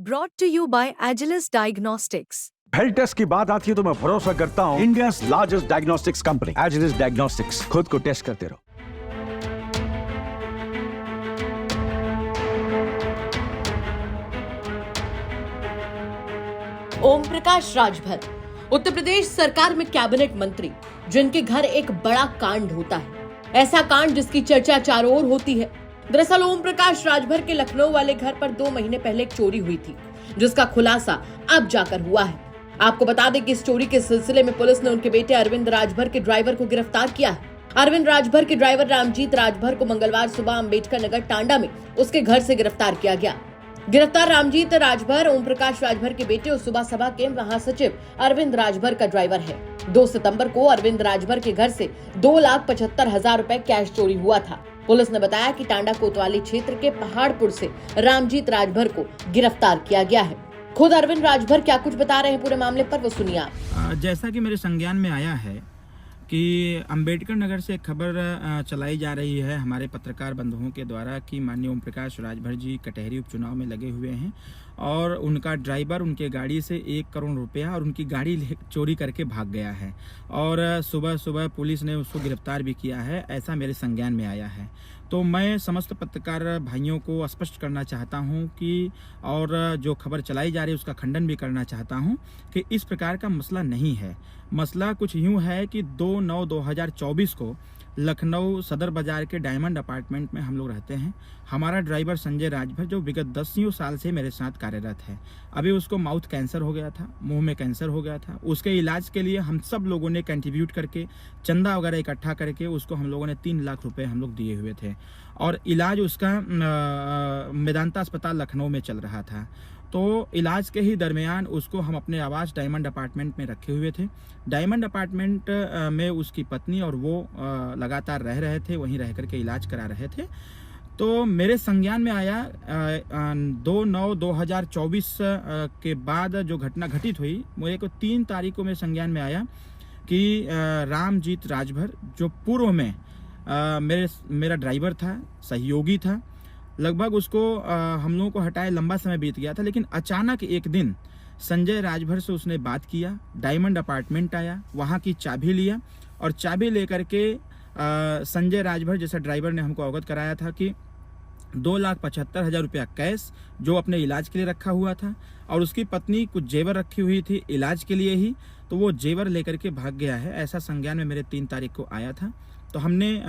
Brought to you by Agilus Diagnostics. Health test की बात आती है तो मैं भरोसा करता हूँ India's largest diagnostics company Agilus Diagnostics. खुद को टेस्ट करते रहो। ओम प्रकाश राजभर उत्तर प्रदेश सरकार में कैबिनेट मंत्री, जिनके घर एक बड़ा कांड होता है। ऐसा कांड जिसकी चर्चा चारों ओर होती है। दरअसल ओम प्रकाश राजभर के लखनऊ वाले घर पर 2 महीने पहले एक चोरी हुई थी, जिसका खुलासा अब जाकर हुआ है। आपको बता दें कि इस चोरी के सिलसिले में पुलिस ने उनके बेटे अरविंद राजभर के ड्राइवर को गिरफ्तार किया है। अरविंद राजभर के ड्राइवर रामजीत राजभर को मंगलवार सुबह अंबेडकर नगर टांडा में उसके घर से गिरफ्तार किया गया। गिरफ्तार रामजीत राजभर ओम प्रकाश राजभर के बेटे और सुबह सभा के महासचिव अरविंद राजभर का ड्राइवर है। 2 सितंबर को अरविंद राजभर के घर से 2,75,000 रुपए कैश चोरी हुआ था। पुलिस ने बताया कि टांडा कोतवाली क्षेत्र के पहाड़पुर से रामजीत राजभर को गिरफ्तार किया गया है। खुद अरविंद राजभर क्या कुछ बता रहे हैं पूरे मामले पर, वो सुनिए आप। जैसा कि मेरे संज्ञान में आया है कि अंबेडकर नगर से एक खबर चलाई जा रही है हमारे पत्रकार बंधुओं के द्वारा कि माननीय ओम प्रकाश राजभर जी कटहरी उपचुनाव में लगे हुए हैं और उनका ड्राइवर उनके गाड़ी से 1 करोड़ रुपया और उनकी गाड़ी चोरी करके भाग गया है और सुबह सुबह पुलिस ने उसको गिरफ्तार भी किया है। ऐसा मेरे संज्ञान में आया है। तो मैं समस्त पत्रकार भाइयों को स्पष्ट करना चाहता हूं कि और जो खबर चलाई जा रही है उसका खंडन भी करना चाहता हूं कि इस प्रकार का मसला नहीं है। मसला कुछ यूं है कि 2/9/2024 को लखनऊ सदर बाजार के डायमंड अपार्टमेंट में हम लोग रहते हैं। हमारा ड्राइवर संजय राजभर जो विगत 10 साल से मेरे साथ कार्यरत है, अभी उसको माउथ कैंसर हो गया था, मुंह में कैंसर हो गया था। उसके इलाज के लिए हम सब लोगों ने कंट्रीब्यूट करके चंदा वगैरह इकट्ठा करके उसको हम लोगों ने 3 लाख रुपए हम लोग दिए हुए थे और इलाज उसका मेदांता अस्पताल लखनऊ में चल रहा था। तो इलाज के ही दरमियान उसको हम अपने आवास डायमंड अपार्टमेंट में रखे हुए थे। डायमंड अपार्टमेंट में उसकी पत्नी और वो लगातार रह रहे थे, वहीं रह करके इलाज करा रहे थे। तो मेरे संज्ञान में आया 2/9/2024 के बाद जो घटना घटित हुई, मुझे को 3 तारीख को मेरे संज्ञान में आया कि रामजीत राजभर जो पूर्व में मेरा ड्राइवर था, सहयोगी था, लगभग उसको हम लोगों को हटाए लंबा समय बीत गया था, लेकिन अचानक एक दिन संजय राजभर से उसने बात किया, डायमंड अपार्टमेंट आया, वहाँ की चाबी लिया और चाबी लेकर के संजय राजभर जैसा ड्राइवर ने हमको अवगत कराया था कि 2,75,000 रुपया कैश जो अपने इलाज के लिए रखा हुआ था और उसकी पत्नी कुछ जेवर रखी हुई थी इलाज के लिए ही, तो वो जेवर लेकर के भाग गया है। ऐसा संज्ञान में मेरे 3 तारीख को आया था। तो हमने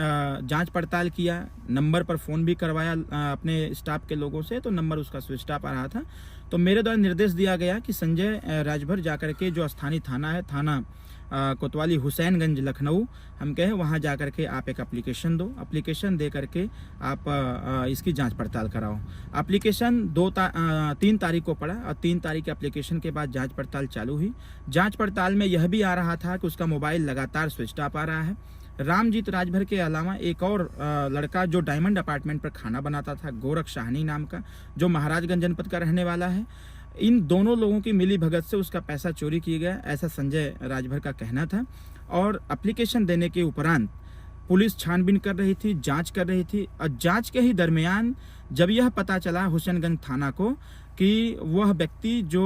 जांच पड़ताल किया, नंबर पर फ़ोन भी करवाया अपने स्टाफ के लोगों से, तो नंबर उसका स्विच ऑफ आ रहा था। तो मेरे द्वारा निर्देश दिया गया कि संजय राजभर जाकर के जो स्थानीय थाना है, थाना कोतवाली हुसैनगंज लखनऊ हम कहें, वहाँ जा कर के आप एक एप्लीकेशन दो, एप्लीकेशन दे करके आप इसकी जांच पड़ताल कराओ। एप्लीकेशन 3 तारीख को पड़ा और 3 तारीख के एप्लीकेशन के बाद जांच पड़ताल चालू हुई। जांच पड़ताल में यह भी आ रहा था कि उसका मोबाइल लगातार स्विच ऑफ आ रहा है। रामजीत राजभर के अलावा एक और लड़का जो डायमंड अपार्टमेंट पर खाना बनाता था, गोरख शाहनी नाम का, जो महाराजगंज जनपद का रहने वाला है, इन दोनों लोगों की मिली भगत से उसका पैसा चोरी किया गया, ऐसा संजय राजभर का कहना था। और एप्लीकेशन देने के उपरांत पुलिस छानबीन कर रही थी, जांच कर रही थी और जांच के ही दरमियान जब यह पता चला हुसैनगंज थाना को कि वह व्यक्ति जो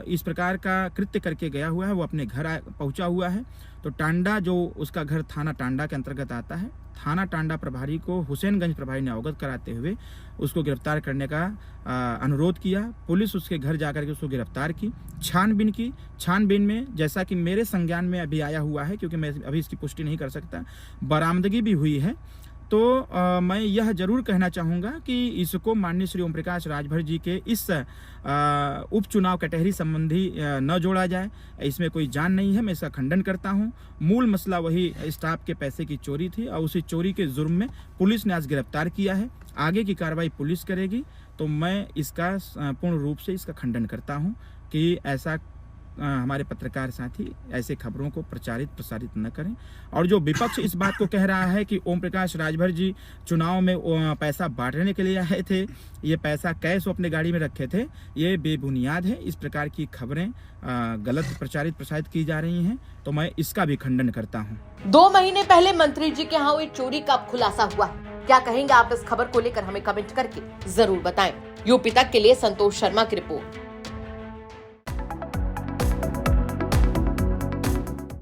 इस प्रकार का कृत्य करके गया हुआ है वो अपने घर पहुंचा हुआ है, तो टांडा जो उसका घर थाना टांडा के अंतर्गत आता है, थाना टांडा प्रभारी को हुसैनगंज प्रभारी ने अवगत कराते हुए उसको गिरफ्तार करने का अनुरोध किया। पुलिस उसके घर जाकर के उसको गिरफ्तार की, छानबीन की। छानबीन में जैसा कि मेरे संज्ञान में अभी आया हुआ है, क्योंकि मैं अभी इसकी पुष्टि नहीं कर सकता, बरामदगी भी हुई है। तो मैं यह जरूर कहना चाहूँगा कि इसको माननीय श्री ओम प्रकाश राजभर जी के इस उपचुनाव कटहरी संबंधी न जोड़ा जाए। इसमें कोई जान नहीं है, मैं इसका खंडन करता हूँ। मूल मसला वही स्टाफ के पैसे की चोरी थी और उसी चोरी के जुर्म में पुलिस ने आज गिरफ्तार किया है। आगे की कार्रवाई पुलिस करेगी। तो मैं इसका पूर्ण रूप से इसका खंडन करता हूँ कि ऐसा हमारे पत्रकार साथी ऐसे खबरों को प्रसारित न करें। और जो विपक्ष इस बात को कह रहा है कि ओम प्रकाश राजभर जी चुनाव में पैसा बांटने के लिए आए थे, ये पैसा कैश वो अपने गाड़ी में रखे थे, ये बेबुनियाद है। इस प्रकार की खबरें गलत प्रसारित की जा रही हैं, तो मैं इसका भी खंडन करता हूं। 2 महीने पहले मंत्री जी के यहाँ हुई चोरी का खुलासा हुआ। क्या कहेंगे आप इस खबर को लेकर हमें कमेंट करके जरूर बताएं। यूपी तक के लिए संतोष शर्मा की रिपोर्ट।